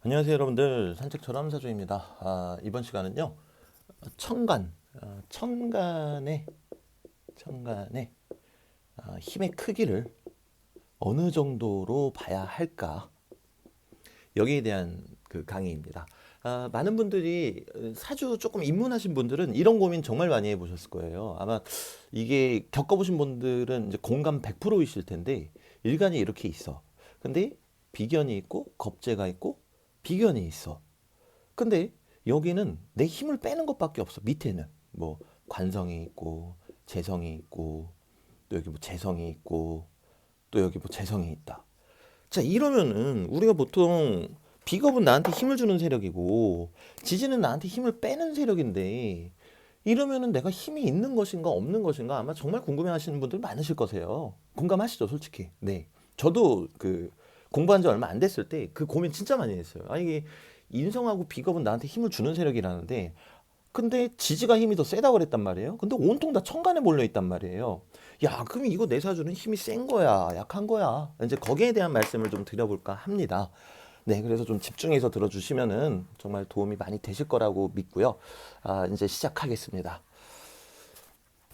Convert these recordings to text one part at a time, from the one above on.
안녕하세요 여러분들, 산책처럼 사주입니다. 이번 시간은요 천간, 천간의 힘의 크기를 어느 정도로 봐야 할까, 여기에 대한 그 강의입니다. 많은 분들이 사주 조금 입문하신 분들은 이런 고민 정말 많이 해보셨을 거예요. 아마 이게 겪어보신 분들은 이제 공감 100%이실 텐데, 일간이 이렇게 있어. 근데 비견이 있고 겁재가 있고 비견이 있어. 근데 여기는 내 힘을 빼는 것밖에 없어. 밑에는 뭐 관성이 있고 재성이 있고 또 여기 뭐 재성이 있고 또 여기 뭐 재성이 있다. 자, 이러면은 우리가 보통 비겁은 나한테 힘을 주는 세력이고 지지는 나한테 힘을 빼는 세력인데, 이러면은 내가 힘이 있는 것인가 없는 것인가 아마 정말 궁금해하시는 분들 많으실 거세요. 공감하시죠, 솔직히. 네, 저도 그 공부한 지 얼마 안 됐을 때 그 고민 진짜 많이 했어요. 이게 인성하고 비겁은 나한테 힘을 주는 세력이라는데, 근데 지지가 힘이 더 세다고 그랬단 말이에요. 근데 온통 다 천간에 몰려 있단 말이에요. 야, 그럼 이거 내 사주는 힘이 센 거야, 약한 거야? 이제 거기에 대한 말씀을 좀 드려볼까 합니다. 네, 그래서 좀 집중해서 들어주시면은 정말 도움이 많이 되실 거라고 믿고요. 이제 시작하겠습니다.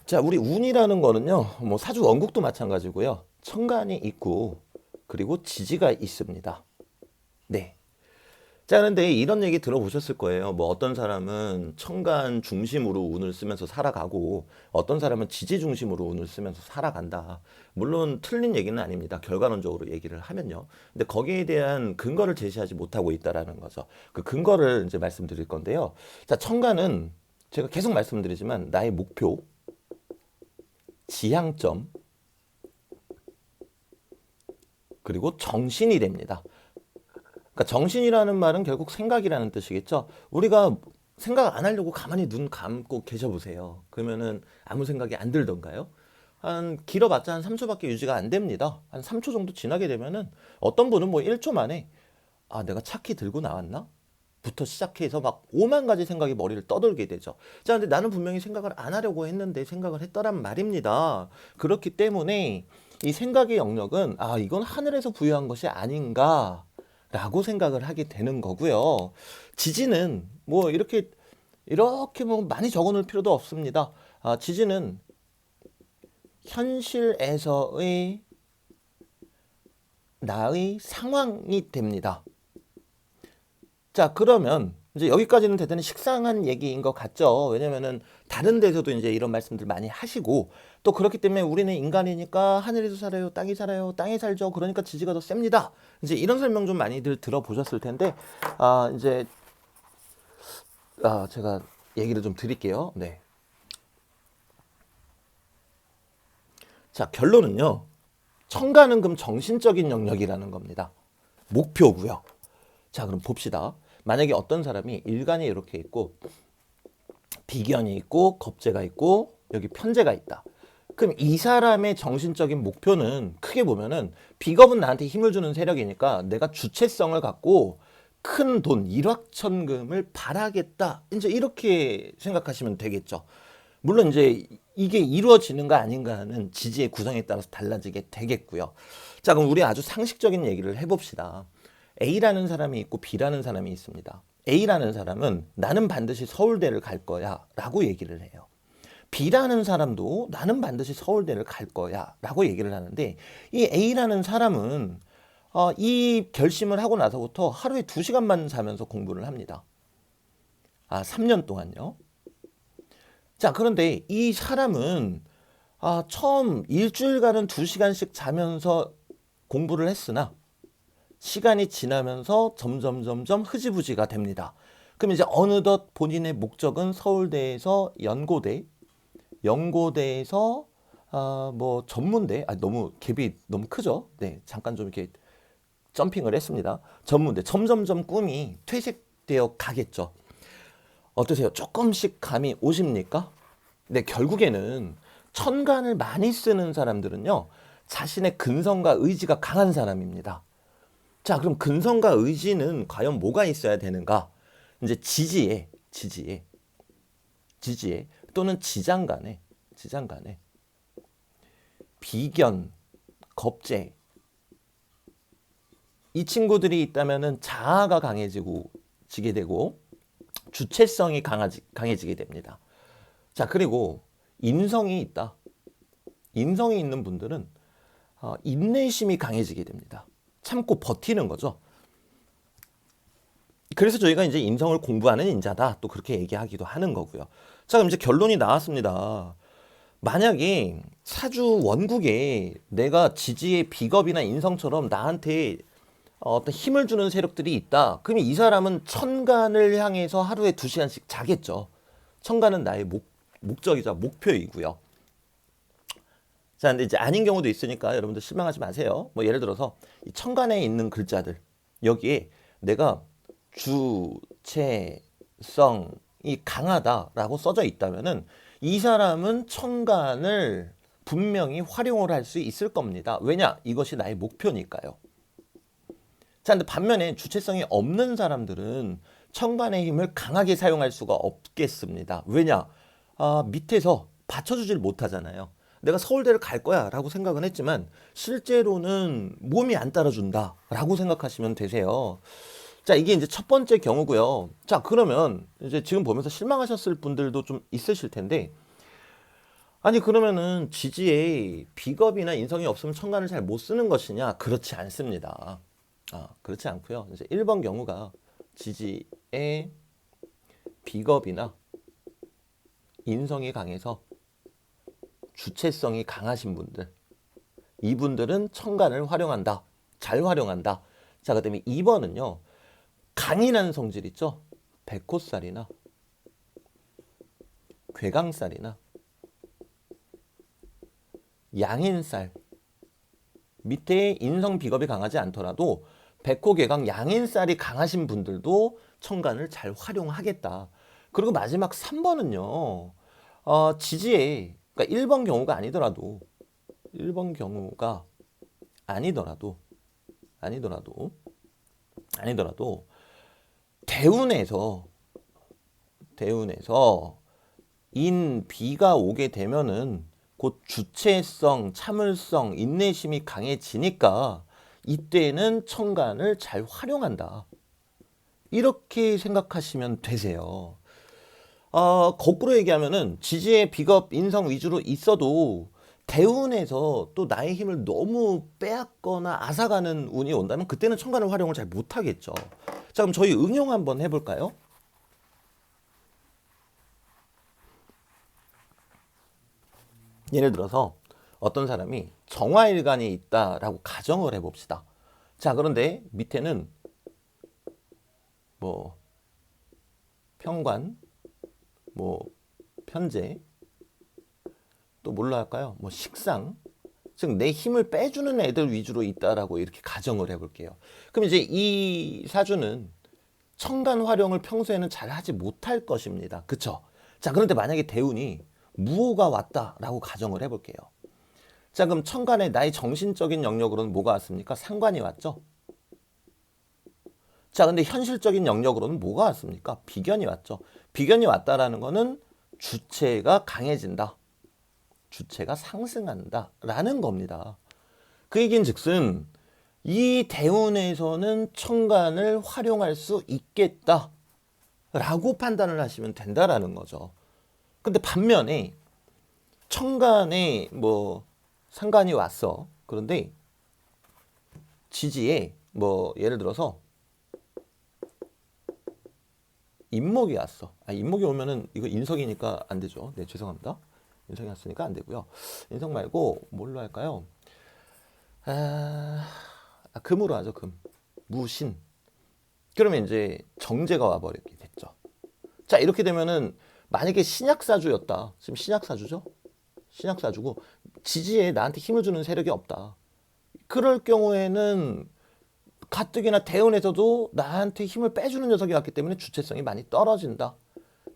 자, 우리 운이라는 거는요, 뭐 사주 원국도 마찬가지고요. 천간이 있고, 그리고 지지가 있습니다. 네. 자, 그런데 이런 얘기 들어보셨을 거예요. 뭐 어떤 사람은 천간 중심으로 운을 쓰면서 살아가고 어떤 사람은 지지 중심으로 운을 쓰면서 살아간다. 물론 틀린 얘기는 아닙니다. 결과론적으로 얘기를 하면요. 근데 거기에 대한 근거를 제시하지 못하고 있다라는 거죠. 그 근거를 이제 말씀드릴 건데요. 자, 천간은 제가 계속 말씀드리지만 나의 목표, 지향점, 그리고 정신이 됩니다. 그러니까 정신이라는 말은 결국 생각이라는 뜻이겠죠. 우리가 생각 안 하려고 가만히 눈 감고 계셔 보세요. 그러면은 아무 생각이 안 들던가요? 한 길어봤자 한 3초밖에 유지가 안 됩니다. 한 3초 정도 지나게 되면은 어떤 분은 뭐 1초 만에 내가 차키 들고 나왔나? 부터 시작해서 막 오만 가지 생각이 머리를 떠돌게 되죠. 자, 근데 나는 분명히 생각을 안 하려고 했는데 생각을 했더란 말입니다. 그렇기 때문에 이 생각의 영역은 이건 하늘에서 부여한 것이 아닌가 라고 생각을 하게 되는 거고요. 지지는 뭐 이렇게 뭐 많이 적어 놓을 필요도 없습니다. 지지는 현실에서의 나의 상황이 됩니다. 자, 그러면 이제 여기까지는 대단히 식상한 얘기인 것 같죠. 왜냐면은 다른 데서도 이제 이런 말씀들 많이 하시고, 또 그렇기 때문에 우리는 인간이니까 하늘에서 살아요, 땅이 살아요, 땅에 살죠. 그러니까 지지가 더 셉니다. 이제 이런 설명 좀 많이들 들어보셨을 텐데, 이제 제가 얘기를 좀 드릴게요. 네. 자, 결론은요. 천간은 그럼 정신적인 영역이라는 겁니다. 목표고요. 자, 그럼 봅시다. 만약에 어떤 사람이 일간이 이렇게 있고 비견이 있고 겁재가 있고 여기 편재가 있다. 그럼 이 사람의 정신적인 목표는 크게 보면은, 비겁은 나한테 힘을 주는 세력이니까 내가 주체성을 갖고 큰 돈, 일확천금을 바라겠다. 이제 이렇게 생각하시면 되겠죠. 물론 이제 이게 이루어지는가 아닌가는 지지의 구성에 따라서 달라지게 되겠고요. 자, 그럼 우리 아주 상식적인 얘기를 해봅시다. A라는 사람이 있고 B라는 사람이 있습니다. A라는 사람은 나는 반드시 서울대를 갈 거야 라고 얘기를 해요. B라는 사람도 나는 반드시 서울대를 갈 거야 라고 얘기를 하는데, 이 A라는 사람은 이 결심을 하고 나서부터 하루에 2시간만 자면서 공부를 합니다. 3년 동안요. 자, 그런데 이 사람은 처음 일주일간은 2시간씩 자면서 공부를 했으나 시간이 지나면서 점점 흐지부지가 됩니다. 그럼 이제 어느덧 본인의 목적은 서울대에서 연고대, 연고대에서 뭐 전문대, 너무 갭이 너무 크죠? 네, 잠깐 좀 이렇게 점핑을 했습니다. 전문대, 점점점 꿈이 퇴색되어 가겠죠. 어떠세요? 조금씩 감이 오십니까? 네, 결국에는 천간을 많이 쓰는 사람들은요, 자신의 근성과 의지가 강한 사람입니다. 자, 그럼 근성과 의지는 과연 뭐가 있어야 되는가? 이제 지지에 또는 지장간에 비견, 겁재, 이 친구들이 있다면은 자아가 지게 되고 주체성이 강해지게 됩니다. 자, 그리고 인성이 있다. 인성이 있는 분들은 인내심이 강해지게 됩니다. 참고 버티는 거죠. 그래서 저희가 이제 인성을 공부하는 인자다. 또 그렇게 얘기하기도 하는 거고요. 자, 그럼 이제 결론이 나왔습니다. 만약에 사주 원국에 내가 지지의 비겁이나 인성처럼 나한테 어떤 힘을 주는 세력들이 있다. 그러면 이 사람은 천간을 향해서 하루에 2시간씩 자겠죠. 천간은 나의 목적이자 목표이고요. 자, 근데 이제 아닌 경우도 있으니까 여러분들 실망하지 마세요. 뭐 예를 들어서 이 천간에 있는 글자들 여기에 내가 주체성이 강하다라고 써져 있다면은 이 사람은 천간을 분명히 활용을 할 수 있을 겁니다. 왜냐? 이것이 나의 목표니까요. 자, 근데 반면에 주체성이 없는 사람들은 천간의 힘을 강하게 사용할 수가 없겠습니다. 왜냐? 밑에서 받쳐주질 못하잖아요. 내가 서울대를 갈 거야 라고 생각은 했지만 실제로는 몸이 안 따라준다 라고 생각하시면 되세요. 자, 이게 이제 첫 번째 경우고요. 자, 그러면 이제 지금 보면서 실망하셨을 분들도 좀 있으실 텐데, 아니 그러면은 지지에 비겁이나 인성이 없으면 천간을 잘 못 쓰는 것이냐? 그렇지 않습니다. 그렇지 않고요. 이제 1번 경우가 지지에 비겁이나 인성이 강해서 주체성이 강하신 분들, 이분들은 천간을 활용한다. 잘 활용한다. 자, 그다음에 2번은요. 강인한 성질 있죠? 백호살이나 괴강살이나 양인살, 밑에 인성 비겁이 강하지 않더라도 백호, 괴강, 양인살이 강하신 분들도 천간을 잘 활용하겠다. 그리고 마지막 3번은요. 지지에, 그러니까 1번 경우가 아니더라도 1번 경우가 아니더라도 대운에서 인비가 오게 되면은 곧 주체성, 참을성, 인내심이 강해지니까 이때는 천간을 잘 활용한다. 이렇게 생각하시면 되세요. 거꾸로 얘기하면은 지지의 비겁, 인성 위주로 있어도 대운에서 또 나의 힘을 너무 빼앗거나 앗아가는 운이 온다면 그때는 천간을 활용을 잘 못하겠죠. 자, 그럼 저희 응용 한번 해볼까요? 예를 들어서 어떤 사람이 정화일간이 있다라고 가정을 해봅시다. 자, 그런데 밑에는 뭐 편관, 뭐 편재, 또 뭘로 할까요? 뭐 식상, 즉 내 힘을 빼주는 애들 위주로 있다라고 이렇게 가정을 해볼게요. 그럼 이제 이 사주는 천간 활용을 평소에는 잘 하지 못할 것입니다. 그쵸? 자, 그런데 만약에 대운이 무호가 왔다라고 가정을 해볼게요. 자, 그럼 천간에 나의 정신적인 영역으로는 뭐가 왔습니까? 상관이 왔죠? 자, 근데 현실적인 영역으로는 뭐가 왔습니까? 비견이 왔죠. 비견이 왔다라는 거는 주체가 강해진다. 주체가 상승한다. 라는 겁니다. 그 얘기는 즉슨 이 대운에서는 천간을 활용할 수 있겠다. 라고 판단을 하시면 된다라는 거죠. 근데 반면에 천간에 뭐 상관이 왔어. 그런데 지지에 뭐 예를 들어서 인목이 왔어. 인목이 오면은 이거 인석이니까 안 되죠. 네, 죄송합니다. 인석이 왔으니까 안 되고요. 인석 말고 뭘로 할까요? 금으로 하죠. 금. 무신. 그러면 이제 정제가 와버리게 됐죠. 자, 이렇게 되면은 만약에 신약사주였다. 지금 신약사주죠? 신약사주고 지지에 나한테 힘을 주는 세력이 없다. 그럴 경우에는 가뜩이나 대운에서도 나한테 힘을 빼주는 녀석이 왔기 때문에 주체성이 많이 떨어진다.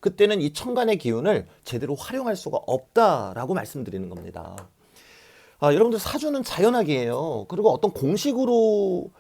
그때는 이 천간의 기운을 제대로 활용할 수가 없다라고 말씀드리는 겁니다. 여러분들 사주는 자연학이에요. 그리고 어떤 공식으로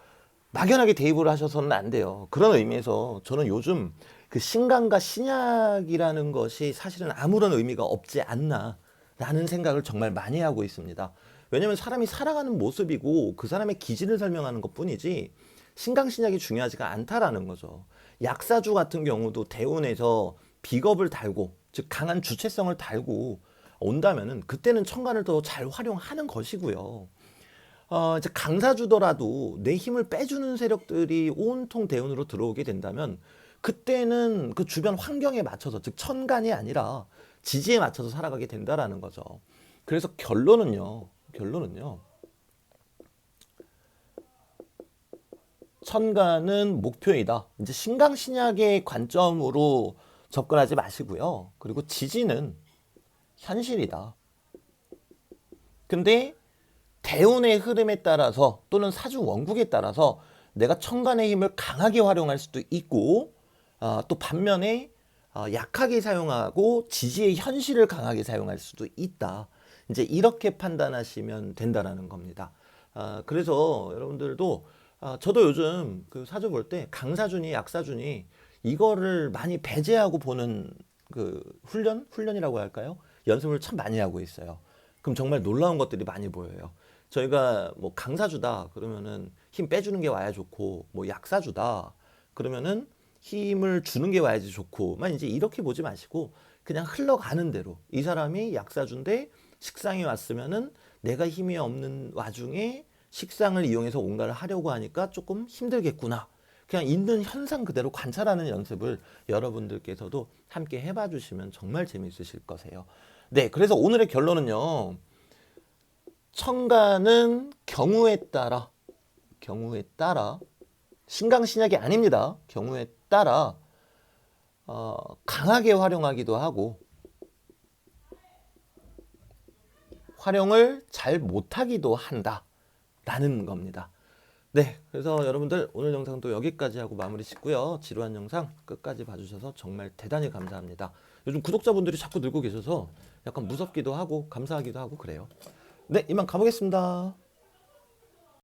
막연하게 대입을 하셔서는 안 돼요. 그런 의미에서 저는 요즘 그 신강과 신약이라는 것이 사실은 아무런 의미가 없지 않나라는 생각을 정말 많이 하고 있습니다. 왜냐하면 사람이 살아가는 모습이고 그 사람의 기질을 설명하는 것뿐이지 신강신약이 중요하지가 않다라는 거죠. 약사주 같은 경우도 대운에서 비겁을 달고, 즉 강한 주체성을 달고 온다면은 그때는 천간을 더 잘 활용하는 것이고요. 이제 강사주더라도 내 힘을 빼주는 세력들이 온통 대운으로 들어오게 된다면 그때는 그 주변 환경에 맞춰서, 즉 천간이 아니라 지지에 맞춰서 살아가게 된다라는 거죠. 그래서 결론은요. 천간은 목표이다. 이제 신강신약의 관점으로 접근하지 마시고요. 그리고 지지는 현실이다. 근데 대운의 흐름에 따라서 또는 사주 원국에 따라서 내가 천간의 힘을 강하게 활용할 수도 있고, 또 반면에 약하게 사용하고 지지의 현실을 강하게 사용할 수도 있다. 이제 이렇게 판단하시면 된다라는 겁니다. 그래서 여러분들도 저도 요즘 그 사주 볼 때 강사주니 약사주니 이거를 많이 배제하고 보는 그 훈련이라고 할까요? 연습을 참 많이 하고 있어요. 그럼 정말 놀라운 것들이 많이 보여요. 저희가 뭐 강사주다 그러면은 힘 빼주는 게 와야 좋고, 뭐 약사주다 그러면은 힘을 주는 게 와야지 좋고만, 이제 이렇게 보지 마시고 그냥 흘러가는 대로, 이 사람이 약사주인데 식상이 왔으면은 내가 힘이 없는 와중에 식상을 이용해서 뭔가를 하려고 하니까 조금 힘들겠구나. 그냥 있는 현상 그대로 관찰하는 연습을 여러분들께서도 함께 해봐 주시면 정말 재미있으실 거세요. 네, 그래서 오늘의 결론은요. 천간은 경우에 따라 신강신약이 아닙니다. 경우에 따라 강하게 활용하기도 하고 활용을 잘 못하기도 한다라는 겁니다. 네, 그래서 여러분들 오늘 영상도 여기까지 하고 마무리 짓고요. 지루한 영상 끝까지 봐주셔서 정말 대단히 감사합니다. 요즘 구독자분들이 자꾸 늘고 계셔서 약간 무섭기도 하고 감사하기도 하고 그래요. 네, 이만 가보겠습니다.